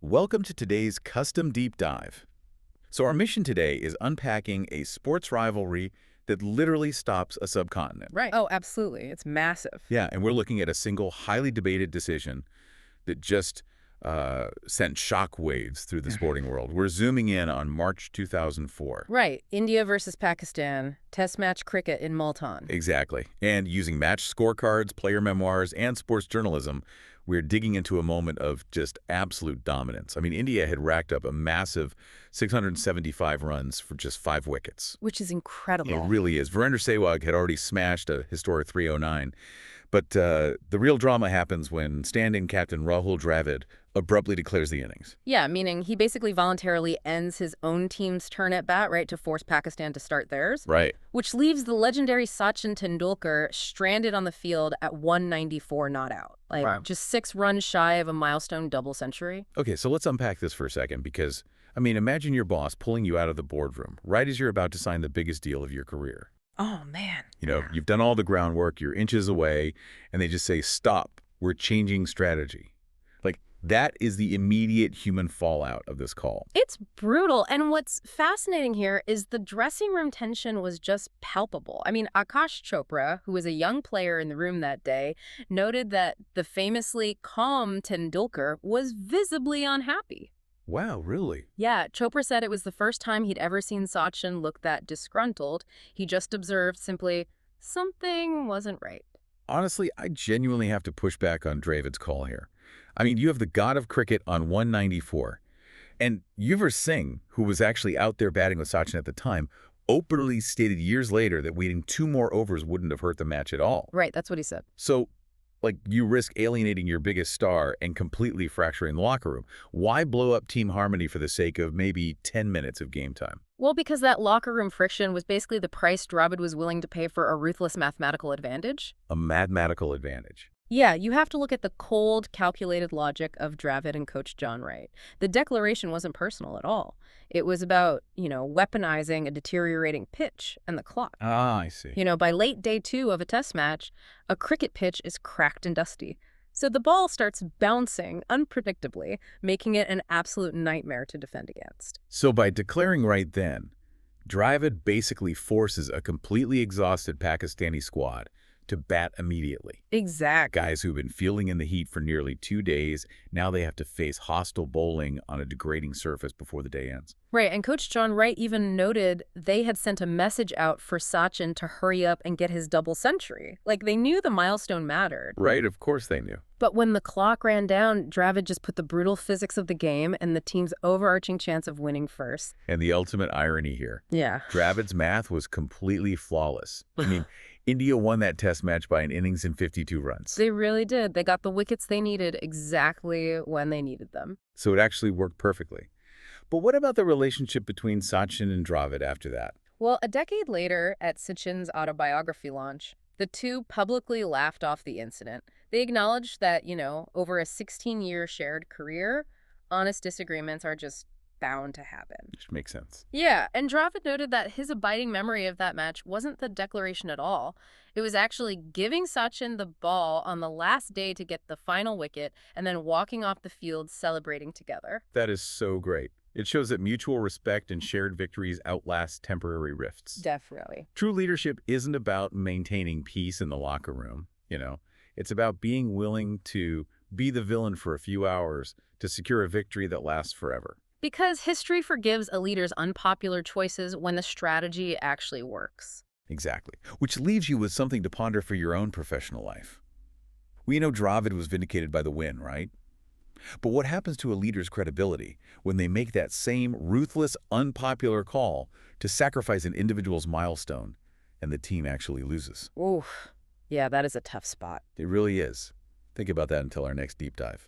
Welcome to today's Custom Deep Dive. So our mission today is unpacking a sports rivalry that literally stops a subcontinent. Right. Oh, absolutely. It's massive. Yeah, and we're looking at a single highly debated decision that just sent shockwaves through the sporting world. We're zooming in on March 2004. Right. India versus Pakistan, test match cricket in Multan. Exactly. And using match scorecards, player memoirs, and sports journalism, we're digging into a moment of just absolute dominance. I mean, India had racked up a massive 675 runs for just 5 wickets. Which is incredible. It really is. Virender Sehwag had already smashed a historic 309. But the real drama happens when stand-in captain Rahul Dravid abruptly declares the innings. Yeah, meaning he basically voluntarily ends his own team's turn at bat, right, to force Pakistan to start theirs. Right. Which leaves the legendary Sachin Tendulkar stranded on the field at 194 not out. Just 6 runs shy of a milestone double century. Okay, so let's unpack this for a second because, I mean, imagine your boss pulling you out of the boardroom right as you're about to sign the biggest deal of your career. Oh, man. You know, you've done all the groundwork, you're inches away, and they just say, stop, we're changing strategy. Like, that is the immediate human fallout of this call. It's brutal. And what's fascinating here is the dressing room tension was just palpable. I mean, Akash Chopra, who was a young player in the room that day, noted that the famously calm Tendulkar was visibly unhappy. Wow, really? Yeah, Chopra said it was the first time he'd ever seen Sachin look that disgruntled. He just observed simply, something wasn't right. Honestly, I genuinely have to push back on Dravid's call here. I mean, you have the god of cricket on 194. And Yuvraj Singh, who was actually out there batting with Sachin at the time, openly stated years later that waiting 2 more overs wouldn't have hurt the match at all. Right, that's what he said. So, like, you risk alienating your biggest star and completely fracturing the locker room. Why blow up team harmony for the sake of maybe 10 minutes of game time? Well, because that locker room friction was basically the price Dravid was willing to pay for a ruthless mathematical advantage. A mathematical advantage. Yeah, you have to look at the cold, calculated logic of Dravid and Coach John Wright. The declaration wasn't personal at all. It was about, weaponizing a deteriorating pitch and the clock. Ah, I see. By late day 2 of a test match, a cricket pitch is cracked and dusty. So the ball starts bouncing unpredictably, making it an absolute nightmare to defend against. So by declaring right then, Dravid basically forces a completely exhausted Pakistani squad to bat immediately. Exactly. Guys who've been feeling in the heat for nearly 2 days, now they have to face hostile bowling on a degrading surface before the day ends. Right, and Coach John Wright even noted they had sent a message out for Sachin to hurry up and get his double century. Like, they knew the milestone mattered. Right, of course they knew. But when the clock ran down, Dravid just put the brutal physics of the game and the team's overarching chance of winning first. And the ultimate irony here. Yeah. Dravid's math was completely flawless. I mean, India won that test match by an innings and 52 runs. They really did. They got the wickets they needed exactly when they needed them. So it actually worked perfectly. But what about the relationship between Sachin and Dravid after that? Well, a decade later, at Sachin's autobiography launch, the two publicly laughed off the incident. They acknowledged that, over a 16-year shared career, honest disagreements are just bound to happen. Which makes sense. Yeah, and Dravid noted that his abiding memory of that match wasn't the declaration at all. It was actually giving Sachin the ball on the last day to get the final wicket and then walking off the field celebrating together. That is so great. It shows that mutual respect and shared victories outlast temporary rifts. Definitely. True leadership isn't about maintaining peace in the locker room, It's about being willing to be the villain for a few hours to secure a victory that lasts forever. Because history forgives a leader's unpopular choices when the strategy actually works. Exactly. Which leaves you with something to ponder for your own professional life. We know Dravid was vindicated by the win, right? But what happens to a leader's credibility when they make that same ruthless, unpopular call to sacrifice an individual's milestone and the team actually loses? Oof. Yeah, that is a tough spot. It really is. Think about that until our next deep dive.